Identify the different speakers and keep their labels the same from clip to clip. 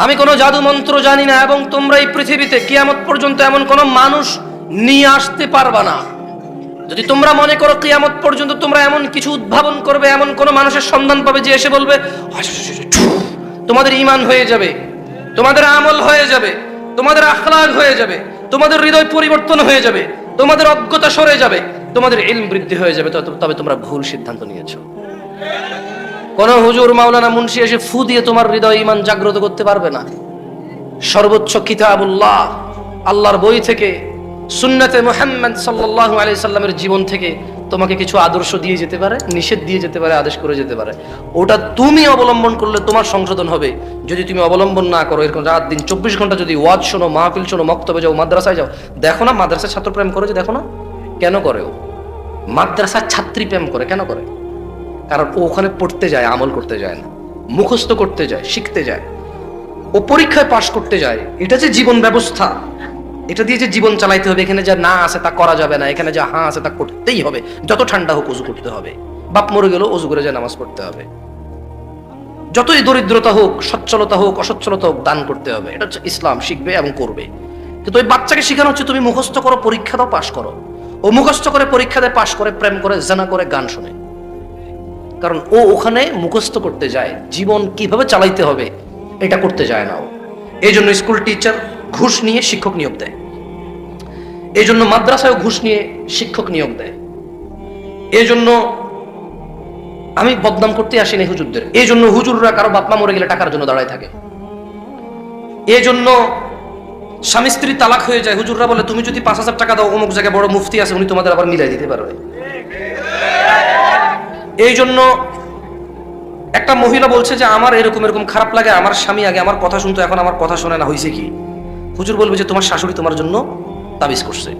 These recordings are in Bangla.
Speaker 1: আমি কোনো জাদু মন্ত্র জানি না, এবং তোমরা এই পৃথিবীতে কিয়ামত পর্যন্ত এমন কোনো মানুষ নিয়ে আসতে পারবা না। যদি তোমরা মনে করো কিয়ামত পর্যন্ত তোমরা এমন কিছু উদ্ভাবন করবে, এমন কোনো মানুষের সন্ধান পাবে যে এসে বলবে, তোমাদের ঈমান হয়ে যাবে, তোমাদের আমল হয়ে যাবে, তোমাদের আখলাক হয়ে যাবে, তোমাদের হৃদয় পরিবর্তন হয়ে যাবে, তোমাদের অজ্ঞতা সরে যাবে, তোমাদের ইলম বৃদ্ধি হয়ে যাবে, তবে তোমরা ভুল সিদ্ধান্ত নিয়েছো। কোন হুজুর মাওলানা মুন্সি এসে ফু দিয়ে তোমার হৃদয় ঈমান জাগ্রত করতে পারবে না। সর্বোচ্চ কিতাবুল্লাহ, আল্লাহর বই থেকে, সুন্নতে মুহাম্মদ সাল্লাল্লাহু আলাইহি সাল্লামের জীবন থেকে তোমাকে কিছু আদর্শ দিয়ে যেতে পারে, নিষেধ দিয়ে যেতে পারে, আদেশ করে যেতে পারে। ওটা তুমি অবলম্বন করলে তোমার সংশোধন হবে। যদি তুমি অবলম্বন না করো, এরকম রাত দিন 24 ঘন্টা যদি ওয়াজ শোনো, মাহফিল শোনো, মক্তবে যাও, মাদ্রাসায় যাও, দেখো না মাদ্রাসার ছাত্র প্রেম করে, যে দেখো না কেন করে, ও মাদ্রাসার ছাত্রী প্রেম করে কেন করে? কারণ ও ওখানে পড়তে যায়, আমল করতে যায় না, মুখস্থ করতে যায়, শিখতে যায়, ও পরীক্ষায় পাশ করতে যায়। এটা যে জীবন ব্যবস্থা, এটা দিয়ে যে জীবন চালাইতে হবে, এখানে যা না আছে তা করা যাবে না, এখানে যা হ্যাঁ আছে তা করতেই হবে। যত ঠান্ডা হোক অজু করতে হবে, বাপ মরে গেল অজু করে যা নামাজ পড়তে হবে, যতই দরিদ্রতা হোক, সচ্ছলতা হোক, অসচ্ছলতা হোক, দান করতে হবে। এটা হচ্ছে ইসলাম, শিখবে এবং করবে। কিন্তু ওই বাচ্চাকে শেখানো হচ্ছে তুমি মুখস্থ করো, পরীক্ষা দাও, পাশ করো। ও মুখস্থ করে, পরীক্ষা দেয়, পাশ করে, প্রেম করে, জানা করে, গান শোনে। কারণ ও ওখানে মুখস্থ করতে যায়, জীবন কিভাবে চালাইতে হবে এটা করতে যায় না ও। এই জন্য স্কুল টিচার ঘুষ নিয়ে শিক্ষক নিয়োগ দেয়, এই জন্য মাদ্রাসায় ঘুষ নিয়ে শিক্ষক নিয়োগ দেয়। এই জন্য আমি বদনাম করতে আসিনি হুজুরদের, এই জন্য হুজুররা কারো বাপ মা মরে গেলে টাকার জন্য দাঁড়ায় থাকে। এই জন্য স্বামী স্ত্রী তালাক হয়ে যায়, হুজুররা বলে তুমি যদি 5,000 টাকা দাও, অমুক জায়গায় বড় মুফতি আছে, উনি তোমাদের আবার মিলাই দিতে পারবে। এই জন্য একটা মহিলা বলছে যে আমার এরকম এরকম খারাপ লাগে, আমার স্বামী আগে আমার কথা শুনতো, এখন আমার কথা শোনে না, হয়েছে কি? হুজুর বলবে যে তোমার শাশুড়ি তোমার জন্য তাবিজ করছে।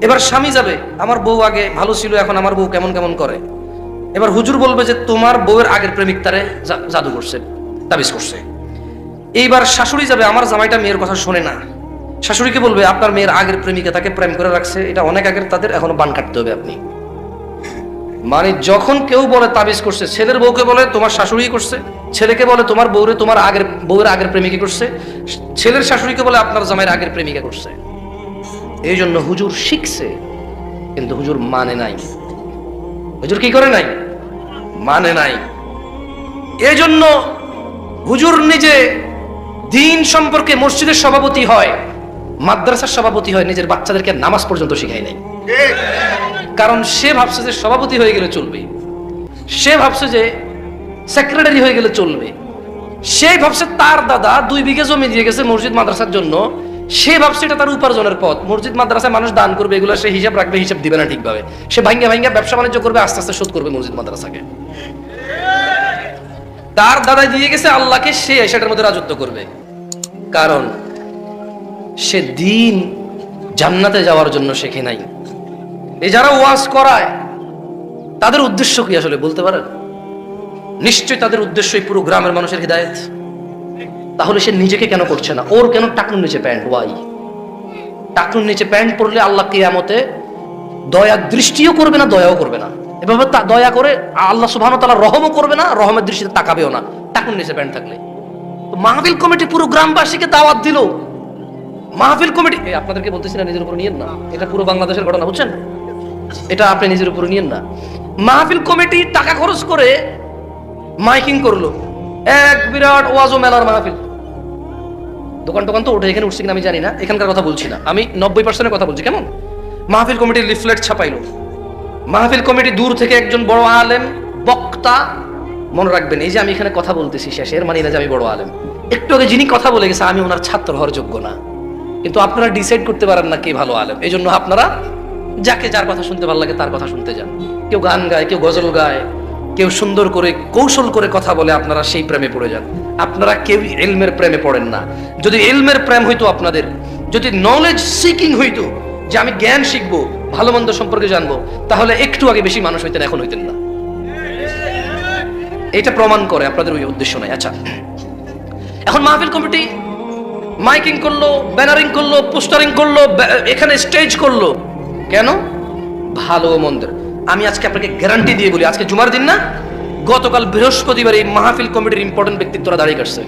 Speaker 1: এবার স্বামী যাবে, আমার বউ আগে ভালো ছিল, এখন আমার বউ কেমন কেমন করে। এবার হুজুর বলবে যে তোমার বউয়ের আগের প্রেমিক তারে জাদু করছে, তাবিজ করছে। এইবার শাশুড়ি যাবে, আমার জামাইটা মেয়ের কথা শোনে না, শাশুড়িকে বলবে আপনার মেয়ের আগের প্রেমিকা তাকে প্রেম করে রাখছে, এটা অনেক আগের, তাদের এখনো বান কাটতে হবে আপনি। মানে যখন কেউ বলে তাবিজ করছে, ছেলের বউকে বলে তোমার শাশুড়ি করছে, ছেলেকে বলে তোমার বউরে তোমার আগের বউয়ের আগের প্রেমিকা করছে, ছেলের শাশুড়িকে বলে আপনার জামাইয়ের আগের প্রেমিকা করছে। এই জন্য হুজুর শিখছে, কিন্তু হুজুর মানে নাই। হুজুর কি করে নাই? মানে নাই। এই জন্য হুজুর নিজে দিন সম্পর্কে মসজিদের সভাপতি হয়, মাদ্রাসার সভাপতি হয়, নিজের বাচ্চাদেরকে নামাজ পর্যন্ত শিখায় নাই। কারণ সে ভাবছে যে সভাপতি হয়ে গেলে চলবে, সে ভাবছে যে সেক্রেটারি হয়ে গেলে চলবে, সে ভাবছে তার দাদা 2 বিঘা জমি দিয়ে গেছে মসজিদ মাদ্রাসার জন্য, সে ভাবছে এটা তার উপার্জনের পথ, মসজিদ মাদ্রাসায় মানুষ দান করবে, এগুলো সে হিসাব রাখবে, হিসাব দিবে না ঠিকভাবে, সে ভাঙ্গা ভাঙ্গা ব্যবসা বাণিজ্য করবে, আস্তে আস্তে শোধ করবে মসজিদ মাদ্রাসাকে। তার দাদা দিয়ে গেছে আল্লাহকে, সে সেটার মধ্যে রাজত্ব করবে। কারণ সে দিন জান্নাতে যাওয়ার জন্য শেখে নাই। এই যারা ওয়াজ করায় তাদের উদ্দেশ্য কি আসলে বলতে পারেন? নিশ্চয়ই তাদের উদ্দেশ্য এই পুরো গ্রামের মানুষের হিদায়াত। তাহলে সে নিজেকে কেন করছে না? ওর কেন টাকনুর নিচে প্যান্ট? ওয়াই টাকনুর নিচে প্যান্ট পরলে আল্লাহ কিয়ামতে দয়া দৃষ্টিও করবে না, দয়াও করবে না। এভাবে দয়া করে আল্লাহ সুবহানাহু ওয়া তাআলা রহমও করবে না, রহমের দৃষ্টিতে তাকাবেও না টাকনুর নিচে প্যান্ট থাকলে। মাহফিল কমিটি পুরো গ্রামবাসীকে দাওয়াত দিল। মাহফিল কমিটি, আপনাদেরকে বলতেছি না নিজের উপর নিয়েন না, এটা পুরো বাংলাদেশের ঘটনা, বুঝছেন? এটা আপনি নিজের উপর নিয়েন না। মাহফিল কমিটি টাকা খরচ করে মাইকিং করলো, এক বিরাট ওয়াজ ও মেলার মাহফিল। দোকান টোকান তো ওঠে, এখানে উঠছে কিনা আমি জানি না, এখানকার কথা বলছি না, আমি 90% কথা বলছি। কেমন মাহফিল কমিটির লিফলেট ছাপাইলো। মাহফিল কমিটি দূর থেকে একজন বড় আলেম বক্তা, মনে রাখবেন এই যে আমি এখানে কথা বলতেছি শেষের মানে না যে আমি বড় আলেম, একটু আগে যিনি কথা বলে গেছে আমি ওনার ছাত্র হওয়ার যোগ্য না। কিন্তু আপনারা ডিসাইড করতে পারেন না কে ভালো আলেম, এই জন্য আপনারা যাকে যার কথা শুনতে ভালো লাগে তার কথা শুনতে যান। কেউ গান গায়, কেউ গজল গায়, কেউ সুন্দর করে কৌশল করে কথা বলে, আপনারা সেই প্রেমে পড়ে যান। আপনারা কেউ ইলমের প্রেমে পড়েন না। যদি ইলমের প্রেম হইতো আপনাদের, যদি নলেজ সিকিং হইতো, যে আমি জ্ঞান শিখবো, ভালো মন্দ সম্পর্কে জানবো, তাহলে একটু আগে বেশি মানুষ হইতেন, এখন হইতেন না। এটা প্রমাণ করে আপনাদের ওই উদ্দেশ্য নাই। আচ্ছা, এখন মাহফিল কমিটি মাইকিং করলো, ব্যানারিং করলো, পোস্টারিং করলো, এখানে স্টেজ করলো, কেন? ভালো মন্দের। আমি আজকে আপনাকে গ্যারান্টি দিয়ে বলি, আজকে জুমার দিন না, গতকাল বৃহস্পতিবার এই মাহফিল কমিটির ইম্পর্টেন্ট ব্যক্তিত্বরা দাঁড়িয়ে কাটছে।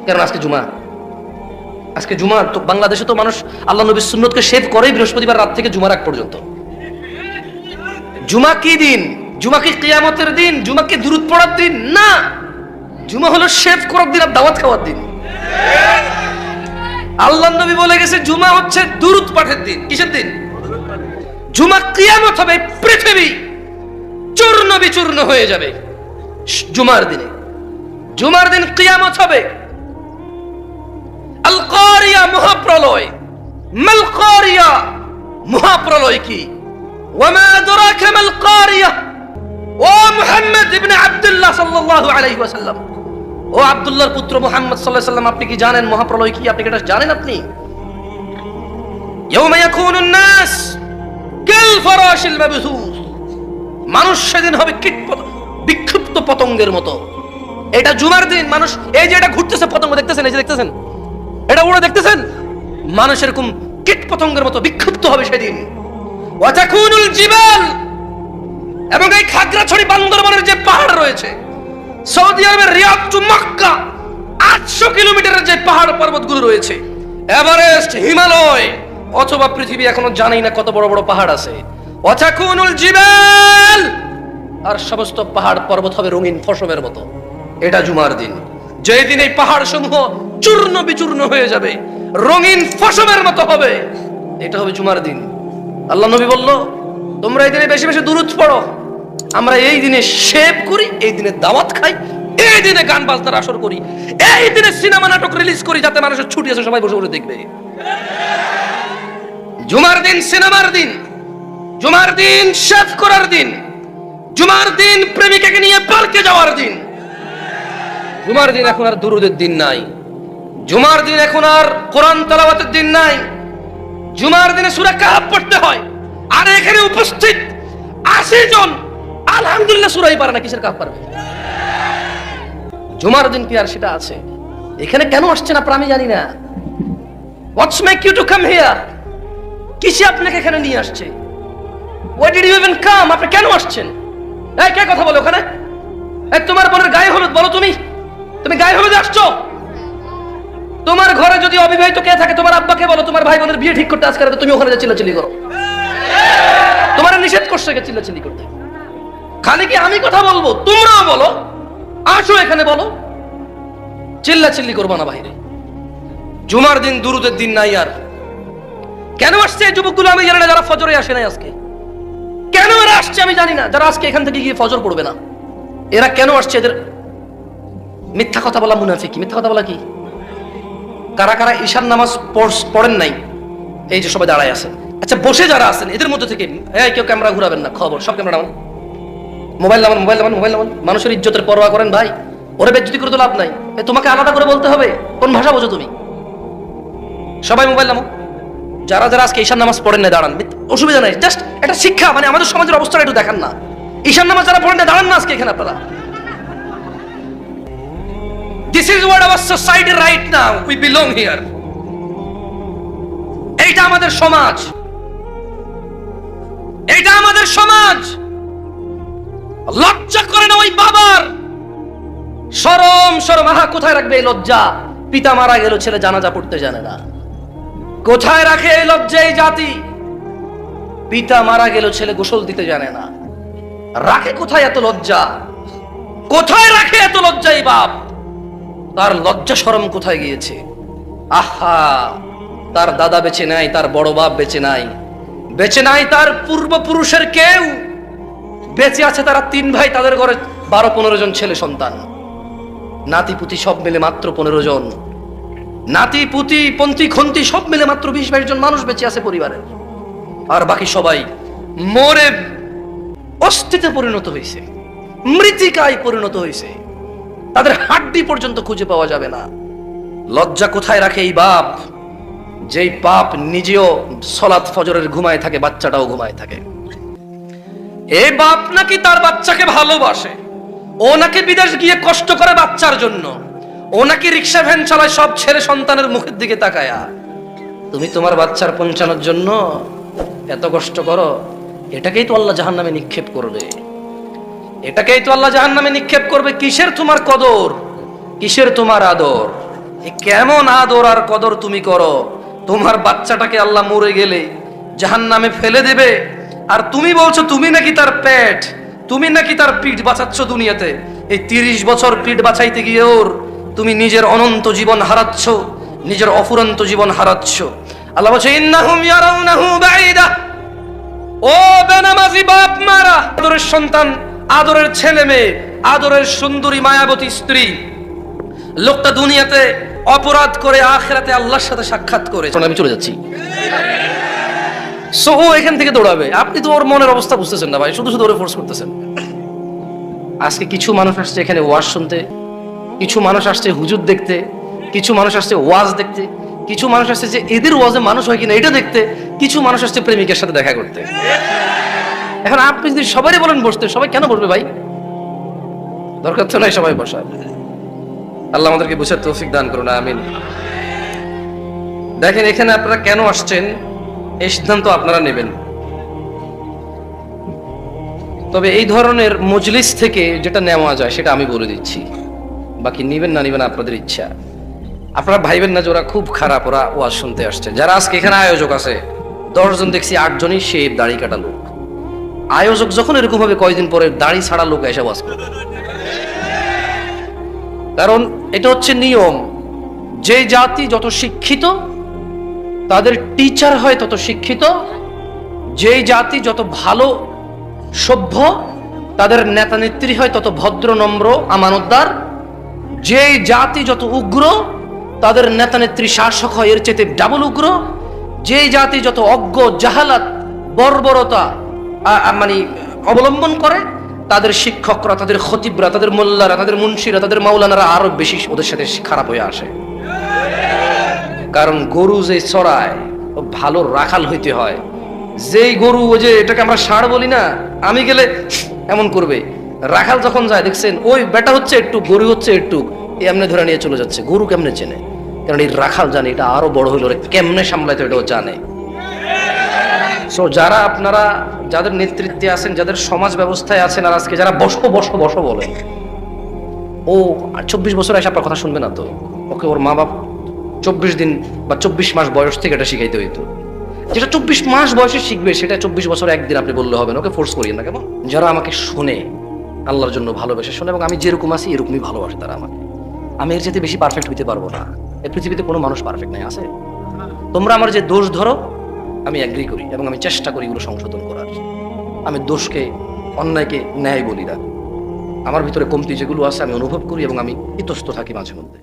Speaker 1: কারণ আজকে জুমা। আজকে জুমা তো বাংলাদেশে তো মানুষ আল্লাহ নবীর সুন্নতকে শেভ করে বৃহস্পতিবার রাত থেকে জুমার আগ পর্যন্ত। জুমা কি দিন? জুমা কি কিয়ামতের দিন? জুমা কি দুরূদ পড়ার দিন? না, জুমা হলো শেভ করার দিন আর দাওয়াত খাওয়ার দিন। আল্লাহ নবী বলে গেছে জুমা হচ্ছে দুরূদ পাঠের দিন। কিসের দিন? জুমা। কিয়ামত হবে, পৃথিবী চূর্ণ বিচূর্ণ হয়ে যাবে জুমার দিনে। জুমার দিন কিয়ামত হবে। আল কারিয়া, মহাপ্রলয়। মাল কারিয়া, মহাপ্রলয় কি? ওয়ামা আদরাকা মাল কারিয়া। ও মুহাম্মদ ইবনে আব্দুল্লাহ সাল্লাল্লাহু আলাইহি ওয়াসাল্লাম, ও আব্দুল্লাহর পুত্র মুহাম্মদ সাল্লাল্লাহু আলাইহি ওয়াসাল্লাম, আপনি কি জানেন মহাপ্রলয় কি? আপনি কি এটা জানেন? আপনি ইয়াউমা ইয়াকুনুন নাস কাল ফারাশিল মাবথুস, মানুষ সেদিন হবে বিক্ষিপ্ত পতঙ্গের মতো। এটা জুমার দিন। মানুষ এই যে এটা ঘুরতেছে পতঙ্গ, দেখতেছেন? এই যে দেখতেছেন, এটা উড়ে দেখতেছেন? মানুষ এরকম কীট পতঙ্গের মতো বিক্ষিপ্ত হবে সেদিন। ওয়া তাকুনুল জিবাল, এবং এই খাগড়াছড়ি বান্দরবানের যে পাহাড় রয়েছে, সৌদি আরবের রিয়াদ টু মক্কা 800 কিলোমিটারের যে পাহাড় পর্বতগুলো রয়েছে, এভারেস্ট, হিমালয়, অথবা পৃথিবী এখনো জানেই না কত বড় বড় পাহাড় আছে। ওয়া তাকুনুল জিবাল, আর সমস্ত পাহাড় পর্বত হবে রঙিন ফসলের মতো। এটা জুমার দিন, যেই দিন এই পাহাড় সমূহ চূর্ণ বিচূর্ণ হয়ে যাবে, রঙিন ফসলের মতো হবে। এটা হবে জুমার দিন। আল্লাহ নবী বলল তোমরা এই দিনে বেশি বেশি দুরূদ পড়ো। আমরা এই দিনে শেভ করি, এই দিনে দাওয়াত খাই, এই দিনে গান বাজনার আসর করি, এই দিনে সিনেমা নাটক রিলিজ করি যাতে মানুষের ছুটি আছে সবাই বসে বসে দেখবে। জুমার দিন সিনেমার দিন, জুমার দিন শেভ করার দিন, জুমার দিন প্রেমিকাকে নিয়ে পার্কে যাওয়ার দিন। জুমার দিন এখন আর দুরূদের দিন নাই। জুমার দিন এখন আর কোরআন তেলাওয়াতের দিন নাই। জুমার দিনে সূরা কাহফ পড়তে হয়, আর এখানে উপস্থিত 80 জন আলহামদুলিল্লাহ সূরাই পারে না, কিসের কাহফ পারবে? জুমার দিন কি আর সেটা আছে? এখানে কেন আসছেন আপনারা আমি জানি না। What's make you to come here? কিসে আপনাকে এখানে নিয়ে আসছে? What did you even come? আপনি কেন আসছেন? এই কে কথা বলে ওখানে? এই তোমার বোনের গায়ে হলুদ, বলো তুমি গায়ে হলুদে আসছো? তোমার ঘরে যদি অবিবাহিত কে থাকে তোমার আব্বাকে বলো তোমার ভাই বোনের বিয়ে ঠিক করতে আজকে রাতে তুমি ওখানে চিল্লাচিল্লি করো। তোমার নিষেধ করছে কে চিল্লাচিল্লি করতে? খালি কি আমি কথা বলবো? তোমরাও বলো, আসো এখানে বলো, চিল্লাচিল্লি করবো না বাইরে। জুমার দিন দুরূদের দিন নাই। আর কেন আসছে এই যুবকগুলো আমি জানি না, যারা ফজরে আসে নাই আজকে। কেন এরা আসছে আমি জানি না, যারা আজকে এখান থেকে গিয়ে ফজর পড়বে না। এরা কেন আসছে? এদের মিথ্যা কথা বলা মুনাফিকি। মিথ্যা কথা বলা কি? কারা কারা ঈশার নামাজ পড়েন নাই? এই যে সবাই দাঁড়ায় আছেন। আচ্ছা, বসে যারা আছেন এদের মধ্যে থেকে কেউ ক্যামেরা ঘুরাবেন না, খবর সব ক্যামেরা নামান, মোবাইল নামান, মোবাইল নামান, মোবাইল নামান। মানুষের ইজ্জতের পরোয়া করেন ভাই? ওরে বেজ্জতি করে তো লাভ নাই। তোমাকে আলাদা করে বলতে হবে? কোন ভাষা বোঝো তুমি? সবাই মোবাইল নামো। যারা যারা আজকে ঈশার নামাজ পড়েন না দাঁড়ান, অসুবিধা নাই, জাস্ট একটা শিক্ষা, মানে আমাদের সমাজের অবস্থাটা একটু দেখান না। ঈশার নামাজ যারা পড়েন না দাঁড়ান না আজকে এখানে আপনারা। This is what our society right now. We belong here. এইটা আমাদের সমাজ, এইটা আমাদের সমাজ। লজ্জা করে না ওই বাবার? শরম কোথায় রাখবে এই লজ্জা? পিতা মারা গেল, ছেলে জানাজা পড়তে জানে না। কোথায় রাখে এই লজ্জা এই জাতি? পিতা মারা গেল, ছেলে গোসল দিতে জানে না। রাখে কোথায় এত লজ্জা? কোথায় রাখে এত লজ্জা এই বাপ? তার লজ্জা শরম কোথায় গিয়েছে? আহা, তার দাদা বেঁচে নাই, তার বড় বাপ বেঁচে নাই, বেঁচে নাই তার পূর্বপুরুষের কেউ। বেঁচে আছে তারা 3 ভাই, তাদের ঘরে 12-15 জন ছেলে সন্তান। নাতি পুতি সব মিলে মাত্র 15 জন। নাতি পুতি পন্থী খন্তি সব মিলে মাত্র 20-22 জন মানুষ বেঁচে আছে পরিবারের। আর বাকি সবাই মরে অস্থিতে পরিণত হয়েছে, মৃত্তিকায় পরিণত হয়েছে। তাদের হাড্ডি পর্যন্ত খুঁজে পাওয়া যাবে না। লজ্জা কোথায় রাখে এই বাপ? যেই বাপ নিজেও সালাত ফজরের ঘুমায় থাকে, বাচ্চাটাও ঘুমায় থাকে। এই বাপ নাকি তার বাচ্চাকে ভালোবাসে, ও নাকি বিদেশ গিয়ে কষ্ট করে বাচ্চার জন্য, ও নাকি রিক্সা ভ্যান চালায় সব ছেলে সন্তানের মুখের দিকে তাকায়া। তুমি তোমার বাচ্চার পৌঁছানোর জন্য এত কষ্ট করো, এটাকেই তো আল্লাহ জাহান্নামে নিক্ষেপ করবে। এটাকেই তো আল্লাহ জাহান্নামে নিক্ষেপ করবে। কিসের তোমার কদর, কিসের তোমার আদর? এ কেমন আদর আর কদর তুমি করো? তোমার বাচ্চাটাকে আল্লাহ মরে গেলে জাহান্নামে ফেলে দেবে, আর তুমি বলছো তুমি নাকি তার পেট, তুমি নাকি তার পিঠ বাঁচাচ্ছ দুনিয়াতে। এই 30 বছর পিঠ বাঁচাইতে গিয়ে ওর তুমি নিজের অনন্ত জীবন হারাচ্ছ, নিজের অফুরন্ত জীবন হারাচ্ছ। আল্লাহ বলছে ইন্নাহুম ইয়ারাউনাহু বাঈদা। ও বেনামাজি বাপ মারা, আদরের সন্তান, আদরের ছেলে মেয়ে, আদরের সুন্দরী মায়াবতী স্ত্রী, লোকটা দুনিয়াতে অপরাধ করে আখিরাতে আল্লাহর সাথে সাক্ষাৎ করে আমি চলে যাচ্ছি। সো ও এখান থেকে দৌড়াবে। আপনি তো ওর মনের অবস্থা বুঝতেছেন না ভাই, শুধু শুধু ওরে ফোর্স করতেছেন। আজকে কিছু মানুষ আসছে এখানে ওয়াজ শুনতে, কিছু মানুষ আসছে হুজুর দেখতে, কিছু মানুষ আসছে ওয়াজ দেখতে, কিছু মানুষ আসছে যে এদের ওয়াজে মানুষ হয় কিনা এটা দেখতে, কিছু মানুষ আসছে প্রেমিকের সাথে দেখা করতে। এখন আপনি যদি সবাই বলেন বসতে, সবাই কেন বসবে ভাই? দরকার তো নাই সবাই বসার। আল্লাহ আমাদেরকে বুঝার তৌফিক দান করুন, আমিন। দেখেন এখানে আপনারা কেন আসছেন এই সিদ্ধান্ত আপনারা নেবেন। তবে এই ধরনের মজলিস থেকে যেটা নেওয়া যায় সেটা আমি বলে দিচ্ছি, বাকি নিবেন না নিবেন আপনাদের ইচ্ছা। আপনারা ভাইবেন না যে ওরা খুব খারাপ, ওরা ওয়াজ শুনতে আসছে। যারা আজকে এখানে আয়োজক আছে 10 জন দেখছি 8 জনই শেভ দাড়ি কাটা লোক। আয়োজক যখন এরকম ভাবে কয়েকদিন পরে দাড়ি ছাড়া লোক এসে ওয়াজ করবে, কারণ এটা হচ্ছে নিয়ম। যে জাতি যত শিক্ষিত তাদের টিচার হয় তত শিক্ষিত, যেই জাতি যত ভালো সভ্য তাদের নেতা নেত্রী হয় তত ভদ্র নম্র আমানতদার, যেই জাতি যত উগ্র তাদের নেতা নেত্রী শাসক হয় এর চেয়ে ডাবল উগ্র, যেই জাতি যত অজ্ঞ জাহালাত বর্বরতা মানে অবলম্বন করে তাদের শিক্ষকরা, তাদের খতিবরা, তাদের মোল্লারা, তাদের মুন্সিরা, তাদের মাওলানারা আরো বেশি ওদের সাথে খারাপ হয়ে আসে। কারণ গরু যে চড়ায় ভালো রাখাল হইতে হয়। যেই গরু ওই যে এটাকে আমরা ষাঁড় বলি না, আমি গেলে এমন করবে, রাখাল যখন যায় দেখছেন ওই বেটা হচ্ছে একটু, গরু হচ্ছে একটু, এমনি ধরে নিয়ে চলে যাচ্ছে। গরু কেমনে চেনে? কারণ এই রাখাল জানে এটা আরো বড় হইলো কেমনে সামলাইতে, এটাও জানে। সো যারা আপনারা যাদের নেতৃত্বে আছেন, যাদের সমাজ ব্যবস্থায় আছেন, আর আজকে যারা বসো বসো বসো বলে, ও 24 বছর এসে আপনার কথা শুনবে না তো। ওকে ওর মা বাপ 24 দিন বা 24 মাস বয়স থেকে এটা শিখাইতে হইতো। যেটা 24 মাস বয়সে শিখবে সেটা 24 বছর একদিন আপনি বললে হবে না। ওকে ফোর্স করিয়েন না। কেমন যারা আমাকে শুনে আল্লাহর জন্য ভালোবেসে শোনে, এবং আমি যেরকম আছি এরকমই ভালোবাসে তারা আমাকে। আমি এর চাইতে বেশি পারফেক্ট হইতে পারবো না। এই পৃথিবীতে কোনো মানুষ পারফেক্ট নাই। আছে তোমরা আমার যে দোষ ধরো আমি এগ্রি করি এবং আমি চেষ্টা করি এগুলো সংশোধন করার। আমি দোষকে অন্যায়কে ন্যায় বলি না। আমার ভিতরে কমতি যেগুলো আছে আমি অনুভব করি এবং আমি ইতস্ত থাকি মাঝে মধ্যে।